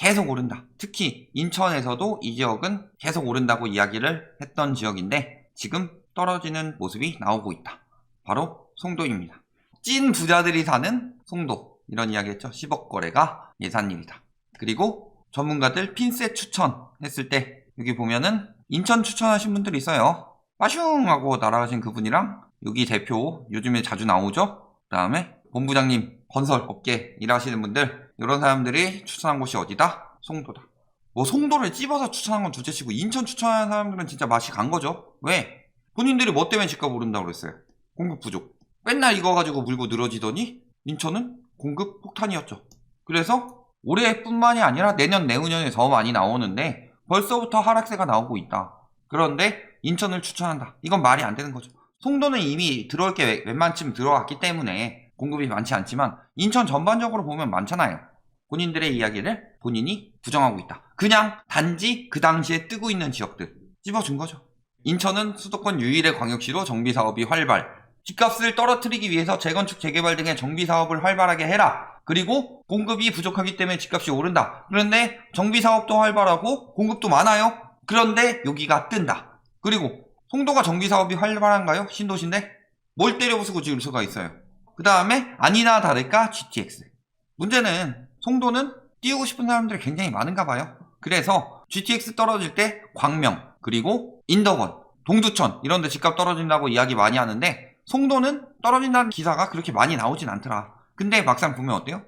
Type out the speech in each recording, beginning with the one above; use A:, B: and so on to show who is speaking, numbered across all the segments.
A: 계속 오른다. 특히 인천에서도 이 지역은 계속 오른다고 이야기를 했던 지역인데 지금 떨어지는 모습이 나오고 있다. 바로 송도입니다. 찐 부자들이 사는 송도, 이런 이야기 했죠. 10억 거래가 예산일이다. 그리고 전문가들 핀셋 추천했을 때 여기 보면은 인천 추천하신 분들이 있어요. 빠슝 하고 날아가신 그분이랑 여기 대표 요즘에 자주 나오죠. 그 다음에 본부장님, 건설 업계 일하시는 분들, 이런 사람들이 추천한 곳이 어디다? 송도다. 뭐 송도를 찝어서 추천한 건 둘째치고 인천 추천하는 사람들은 진짜 맛이 간 거죠. 왜? 본인들이 뭐 때문에 집값 오른다고 그랬어요? 공급 부족. 맨날 이거 가지고 물고 늘어지더니 인천은 공급 폭탄이었죠. 그래서 올해뿐만이 아니라 내년 내후년에 더 많이 나오는데 벌써부터 하락세가 나오고 있다. 그런데 인천을 추천한다. 이건 말이 안 되는 거죠. 송도는 이미 들어올 게 웬만큼 들어왔기 때문에 공급이 많지 않지만 인천 전반적으로 보면 많잖아요. 본인들의 이야기를 본인이 부정하고 있다. 그냥 단지 그 당시에 뜨고 있는 지역들 찝어준 거죠. 인천은 수도권 유일의 광역시로 정비사업이 활발. 집값을 떨어뜨리기 위해서 재건축, 재개발 등의 정비사업을 활발하게 해라. 그리고 공급이 부족하기 때문에 집값이 오른다. 그런데 정비사업도 활발하고 공급도 많아요. 그런데 여기가 뜬다. 그리고 송도가 정비사업이 활발한가요? 신도시인데? 뭘 때려부수고 지을 수가 있어요. 그 다음에 아니나 다를까 GTX. 문제는 송도는 띄우고 싶은 사람들이 굉장히 많은가 봐요. 그래서 GTX 떨어질 때 광명, 그리고 인덕원, 동두천 이런 데 집값 떨어진다고 이야기 많이 하는데 송도는 떨어진다는 기사가 그렇게 많이 나오진 않더라. 근데 막상 보면 어때요?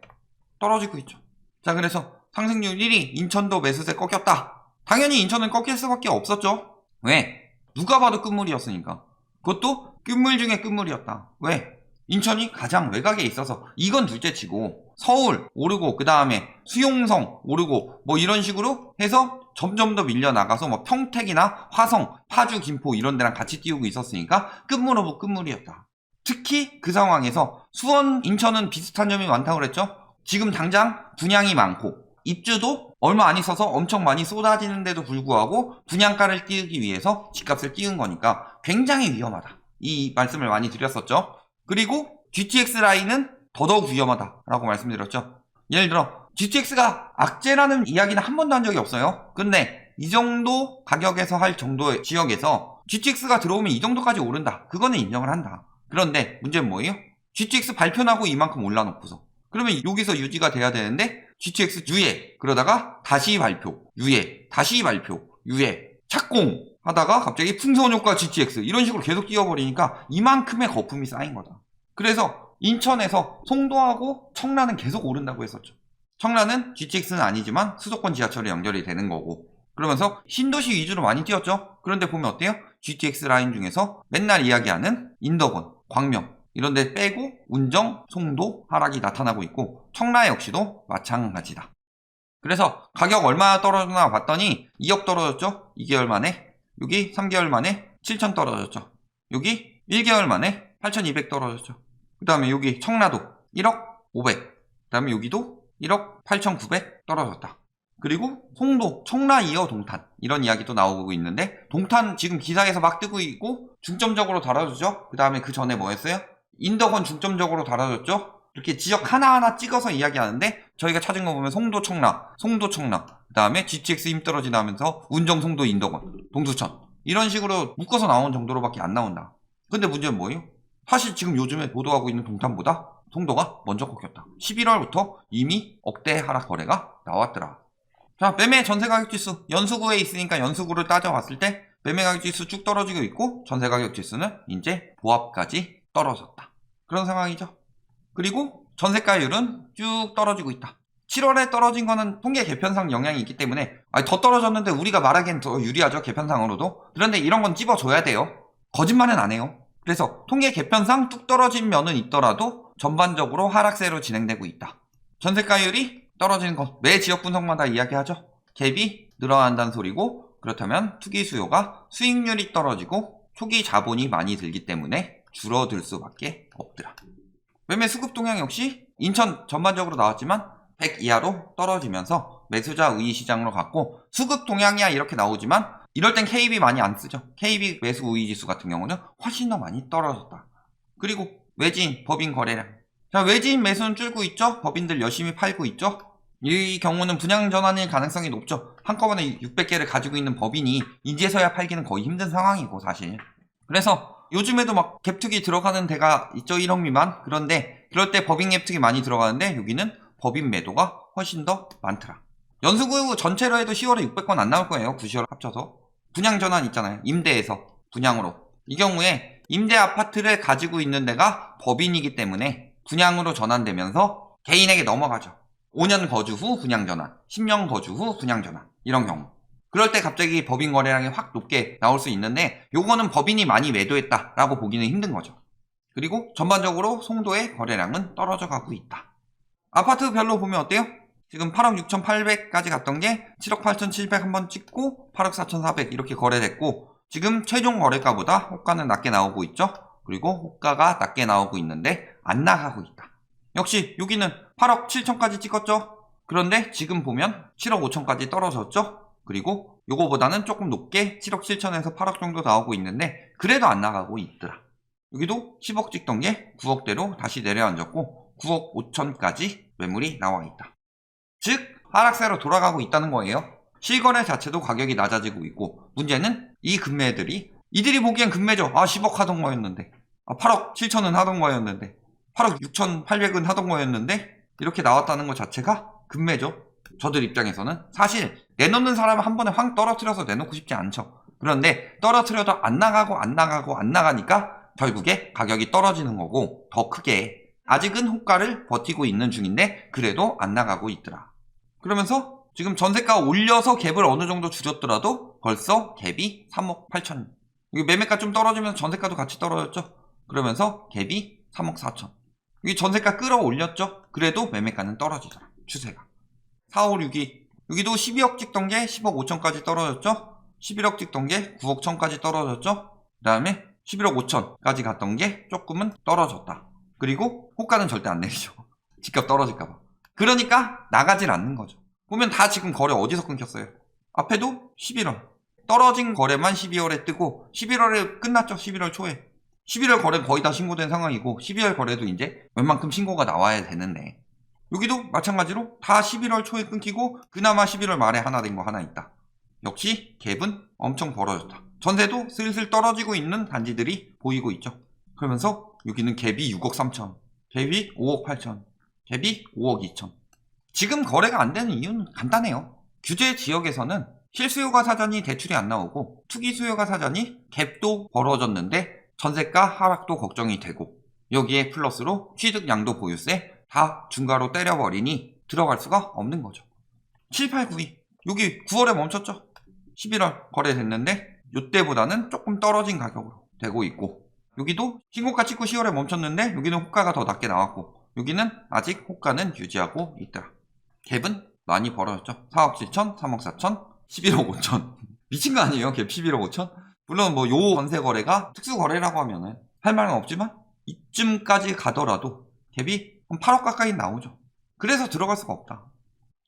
A: 떨어지고 있죠. 자, 그래서 상승률 1위 인천도 매수세 꺾였다. 당연히 인천은 꺾일 수밖에 없었죠. 왜? 누가 봐도 끝물이었으니까. 그것도 끝물 중에 끝물이었다. 왜? 인천이 가장 외곽에 있어서. 이건 둘째치고 서울 오르고 그 다음에 수용성 오르고 뭐 이런 식으로 해서 점점 더 밀려나가서 뭐 평택이나 화성, 파주, 김포 이런 데랑 같이 띄우고 있었으니까 끝물 오브 끝물이었다. 특히 그 상황에서 수원, 인천은 비슷한 점이 많다고 그랬죠. 지금 당장 분양이 많고 입주도 얼마 안 있어서 엄청 많이 쏟아지는데도 불구하고 분양가를 띄우기 위해서 집값을 띄운 거니까 굉장히 위험하다. 이 말씀을 많이 드렸었죠. 그리고 GTX 라인은 더더욱 위험하다라고 말씀드렸죠. 예를 들어 GTX가 악재라는 이야기는 한 번도 한 적이 없어요. 근데 이 정도 가격에서 할 정도의 지역에서 GTX가 들어오면 이 정도까지 오른다. 그거는 인정을 한다. 그런데 문제는 뭐예요? GTX 발표나고 이만큼 올라놓고서 그러면 여기서 유지가 돼야 되는데 GTX 유예, 그러다가 다시 발표, 유예, 다시 발표, 유예, 착공 하다가 갑자기 풍선효과 GTX 이런 식으로 계속 뛰어버리니까 이만큼의 거품이 쌓인 거다. 그래서 인천에서 송도하고 청라는 계속 오른다고 했었죠. 청라는 GTX는 아니지만 수도권 지하철이 연결이 되는 거고, 그러면서 신도시 위주로 많이 뛰었죠. 그런데 보면 어때요? GTX 라인 중에서 맨날 이야기하는 인덕원, 광명 이런 데 빼고 운정, 송도 하락이 나타나고 있고 청라 역시도 마찬가지다. 그래서 가격 얼마나 떨어졌나 봤더니 2억 떨어졌죠. 2개월 만에. 여기 3개월 만에 7천 떨어졌죠. 여기 1개월 만에 8,200 떨어졌죠. 그 다음에 여기 청라도 1억 500. 그 다음에 여기도 1억 8,900 떨어졌다. 그리고 송도, 청라 이어 동탄 이런 이야기도 나오고 있는데 동탄 지금 기사에서 막 뜨고 있고 중점적으로 다뤄주죠. 그 다음에 그 전에 뭐 했어요? 인덕원 중점적으로 다뤄줬죠. 이렇게 지역 하나하나 찍어서 이야기하는데 저희가 찾은 거 보면 송도, 청라, 그 다음에 GTX 힘 떨어지나 하면서 운정, 송도, 인덕원, 동두천 이런 식으로 묶어서 나온 정도로밖에 안 나온다. 근데 문제는 뭐예요? 사실 지금 요즘에 보도하고 있는 동탄보다 송도가 먼저 꺾였다. 11월부터 이미 억대 하락 거래가 나왔더라. 자, 매매 전세가격지수 연수구에 있으니까 연수구를 따져봤을 때 매매가격지수 쭉 떨어지고 있고 전세가격지수는 이제 보합까지 떨어졌다. 그런 상황이죠. 그리고 전세가율은 쭉 떨어지고 있다. 7월에 떨어진 거는 통계 개편상 영향이 있기 때문에 더 떨어졌는데 우리가 말하기엔 더 유리하죠. 개편상으로도. 그런데 이런 건 찝어줘야 돼요. 거짓말은 안 해요. 그래서 통계 개편상 뚝 떨어진 면은 있더라도 전반적으로 하락세로 진행되고 있다. 전세가율이 떨어지는 것 매 지역 분석마다 이야기하죠. 갭이 늘어난다는 소리고 그렇다면 투기 수요가 수익률이 떨어지고 초기 자본이 많이 들기 때문에 줄어들 수밖에 없더라. 매매 수급 동향 역시 인천 전반적으로 나왔지만 100 이하로 떨어지면서 매수자 우위 시장으로 갔고 수급 동향이야 이렇게 나오지만 이럴 땐 KB 많이 안 쓰죠. KB 매수 우위 지수 같은 경우는 훨씬 더 많이 떨어졌다. 그리고 외지인, 법인 거래량. 자, 외지인 매수는 줄고 있죠. 법인들 열심히 팔고 있죠. 이 경우는 분양 전환일 가능성이 높죠. 한꺼번에 600개를 가지고 있는 법인이 이제서야 팔기는 거의 힘든 상황이고 사실. 그래서 요즘에도 막 갭투기 들어가는 데가 있죠. 1억 미만. 그런데 그럴 때 법인 갭투기 많이 들어가는데 여기는 법인 매도가 훨씬 더 많더라. 연수구 전체로 해도 10월에 600건 안 나올 거예요. 9, 10월 합쳐서. 분양 전환 있잖아요. 임대에서 분양으로. 이 경우에 임대 아파트를 가지고 있는 데가 법인이기 때문에 분양으로 전환되면서 개인에게 넘어가죠. 5년 거주 후 분양 전환, 10년 거주 후 분양 전환, 이런 경우. 그럴 때 갑자기 법인 거래량이 확 높게 나올 수 있는데 요거는 법인이 많이 매도했다라고 보기는 힘든 거죠. 그리고 전반적으로 송도의 거래량은 떨어져 가고 있다. 아파트별로 보면 어때요? 지금 8억 6,800까지 갔던 게 7억 8,700 한번 찍고 8억 4,400 이렇게 거래됐고 지금 최종 거래가보다 호가는 낮게 나오고 있죠. 그리고 호가가 낮게 나오고 있는데 안 나가고 있다. 역시 여기는 8억 7천까지 찍었죠. 그런데 지금 보면 7억 5천까지 떨어졌죠. 그리고 요거보다는 조금 높게 7억 7천에서 8억 정도 나오고 있는데 그래도 안 나가고 있더라. 여기도 10억 찍던 게 9억대로 다시 내려앉았고 9억 5천까지 매물이 나와 있다. 즉 하락세로 돌아가고 있다는 거예요. 실거래 자체도 가격이 낮아지고 있고 문제는 이 금매들이 이들이 보기엔 금매죠. 10억 하던 거였는데 8억 7천은 하던 거였는데 8억 6,800은 하던 거였는데 이렇게 나왔다는 것 자체가 금매죠. 저들 입장에서는 사실 내놓는 사람은 한 번에 확 떨어뜨려서 내놓고 싶지 않죠. 그런데 떨어뜨려도 안 나가니까 결국에 가격이 떨어지는 거고 더 크게 아직은 호가를 버티고 있는 중인데 그래도 안 나가고 있더라. 그러면서 지금 전세가 올려서 갭을 어느 정도 줄였더라도 벌써 갭이 3억 8천. 여기 매매가 좀 떨어지면서 전세가도 같이 떨어졌죠. 그러면서 갭이 3억 4천. 여기 전세가 끌어올렸죠. 그래도 매매가는 떨어지더라. 추세가. 4, 5, 6이 여기도 12억 찍던 게 10억 5천까지 떨어졌죠. 11억 찍던 게 9억 1천까지 떨어졌죠. 그 다음에 11억 5천까지 갔던 게 조금은 떨어졌다. 그리고 호가는 절대 안 내리죠. 집값 떨어질까봐. 그러니까 나가질 않는 거죠. 보면 다 지금 거래 어디서 끊겼어요. 앞에도 11월. 떨어진 거래만 12월에 뜨고 11월에 끝났죠. 11월 초에. 11월 거래 거의 다 신고된 상황이고 12월 거래도 이제 웬만큼 신고가 나와야 되는데 여기도 마찬가지로 다 11월 초에 끊기고 그나마 11월 말에 하나 된 거 하나 있다. 역시 갭은 엄청 벌어졌다. 전세도 슬슬 떨어지고 있는 단지들이 보이고 있죠. 그러면서 여기는 갭이 6억 3천, 갭이 5억 8천, 갭이 5억 2천. 지금 거래가 안 되는 이유는 간단해요. 규제 지역에서는 실수요가 사전이 대출이 안 나오고 투기 수요가 사전이 갭도 벌어졌는데 전세가 하락도 걱정이 되고 여기에 플러스로 취득양도 보유세 다 중과로 때려버리니 들어갈 수가 없는 거죠. 7, 8, 9위 여기 9월에 멈췄죠. 11월 거래됐는데 이때보다는 조금 떨어진 가격으로 되고 있고 여기도 신고가 찍고 10월에 멈췄는데 여기는 호가가 더 낮게 나왔고 여기는 아직 호가는 유지하고 있더라. 갭은 많이 벌어졌죠. 4억 7천, 3억 4천, 11억 5천. 미친 거 아니에요? 갭 11억 5천? 물론 뭐 요 전세 거래가 특수 거래라고 하면은 할 말은 없지만 이쯤까지 가더라도 갭이 한 8억 가까이 나오죠. 그래서 들어갈 수가 없다.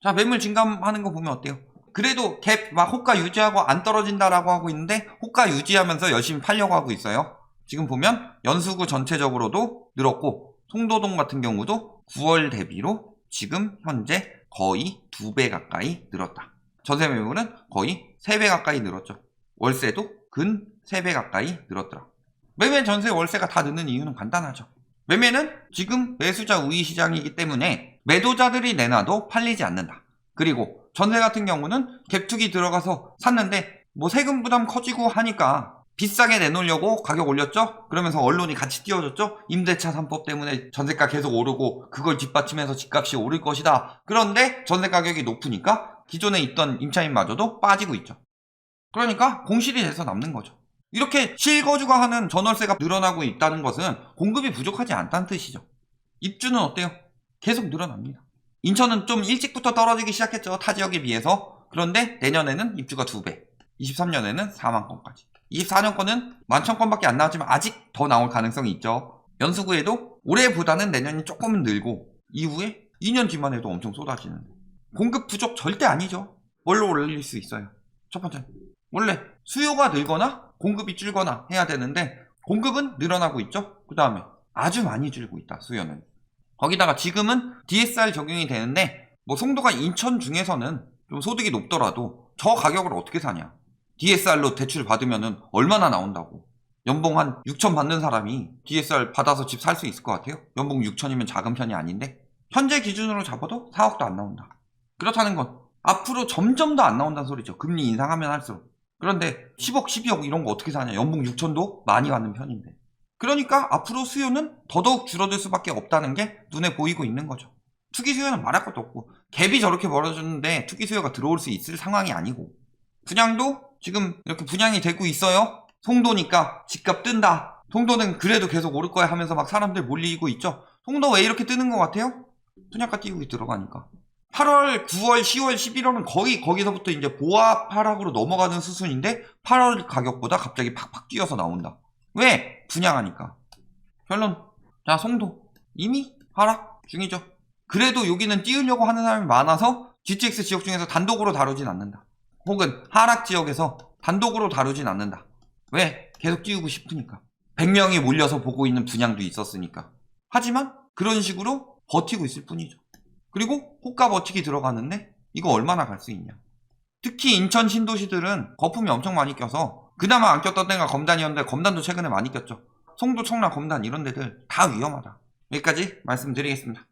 A: 자, 매물 증감하는 거 보면 어때요? 그래도 갭 막 호가 유지하고 안 떨어진다라고 하고 있는데 호가 유지하면서 열심히 팔려고 하고 있어요. 지금 보면 연수구 전체적으로도 늘었고 송도동 같은 경우도 9월 대비로 지금 현재 거의 2배 가까이 늘었다. 전세 매물은 거의 3배 가까이 늘었죠. 월세도 근 3배 가까이 늘었더라. 매매, 전세, 월세가 다 늦는 이유는 간단하죠. 매매는 지금 매수자 우위 시장이기 때문에 매도자들이 내놔도 팔리지 않는다. 그리고 전세 같은 경우는 갭투기 들어가서 샀는데 뭐 세금 부담 커지고 하니까 비싸게 내놓으려고 가격 올렸죠? 그러면서 언론이 같이 띄워줬죠? 임대차 3법 때문에 전세가 계속 오르고 그걸 뒷받침해서 집값이 오를 것이다. 그런데 전세 가격이 높으니까 기존에 있던 임차인마저도 빠지고 있죠. 그러니까 공실이 돼서 남는 거죠. 이렇게 실거주가 하는 전월세가 늘어나고 있다는 것은 공급이 부족하지 않다는 뜻이죠. 입주는 어때요? 계속 늘어납니다. 인천은 좀 일찍부터 떨어지기 시작했죠. 타 지역에 비해서. 그런데 내년에는 입주가 2배, 23년에는 4만 건까지. 24년 건은 11,000건밖에 안 나왔지만 아직 더 나올 가능성이 있죠. 연수구에도 올해보다는 내년이 조금은 늘고 이후에 2년 뒤만 해도 엄청 쏟아지는. 공급 부족 절대 아니죠. 뭘로 올릴 수 있어요? 첫 번째, 원래 수요가 늘거나 공급이 줄거나 해야 되는데 공급은 늘어나고 있죠. 그 다음에 아주 많이 줄고 있다. 수요는. 거기다가 지금은 DSR 적용이 되는데 뭐 송도가 인천 중에서는 좀 소득이 높더라도 저 가격을 어떻게 사냐. DSR로 대출 받으면은 얼마나 나온다고. 연봉 한 6천 받는 사람이 DSR 받아서 집 살 수 있을 것 같아요? 연봉 6천이면 작은 편이 아닌데 현재 기준으로 잡아도 4억도 안 나온다. 그렇다는 건 앞으로 점점 더 안 나온다는 소리죠. 금리 인상하면 할수록. 그런데 10억, 12억 이런 거 어떻게 사냐. 연봉 6천도 많이 받는 편인데. 그러니까 앞으로 수요는 더더욱 줄어들 수밖에 없다는 게 눈에 보이고 있는 거죠. 투기 수요는 말할 것도 없고 갭이 저렇게 벌어졌는데 투기 수요가 들어올 수 있을 상황이 아니고 분양도 지금 이렇게 분양이 되고 있어요. 송도니까 집값 뜬다. 송도는 그래도 계속 오를 거야 하면서 막 사람들 몰리고 있죠. 송도 왜 이렇게 뜨는 것 같아요? 분양가 띄우기 들어가니까. 8월, 9월, 10월, 11월은 거의 거기서부터 이제 보합 하락으로 넘어가는 수순인데 8월 가격보다 갑자기 팍팍 뛰어서 나온다. 왜? 분양하니까. 결론. 자, 송도 이미 하락 중이죠. 그래도 여기는 띄우려고 하는 사람이 많아서 GTX 지역 중에서 단독으로 다루진 않는다. 혹은 하락 지역에서 단독으로 다루진 않는다. 왜? 계속 띄우고 싶으니까. 100명이 몰려서 보고 있는 분양도 있었으니까. 하지만 그런 식으로 버티고 있을 뿐이죠. 그리고 호가 버티기 들어가는데 이거 얼마나 갈 수 있냐. 특히 인천 신도시들은 거품이 엄청 많이 껴서 그나마 안 꼈던 데가 검단이었는데 검단도 최근에 많이 꼈죠. 송도, 청라, 검단 이런 데들 다 위험하다. 여기까지 말씀드리겠습니다.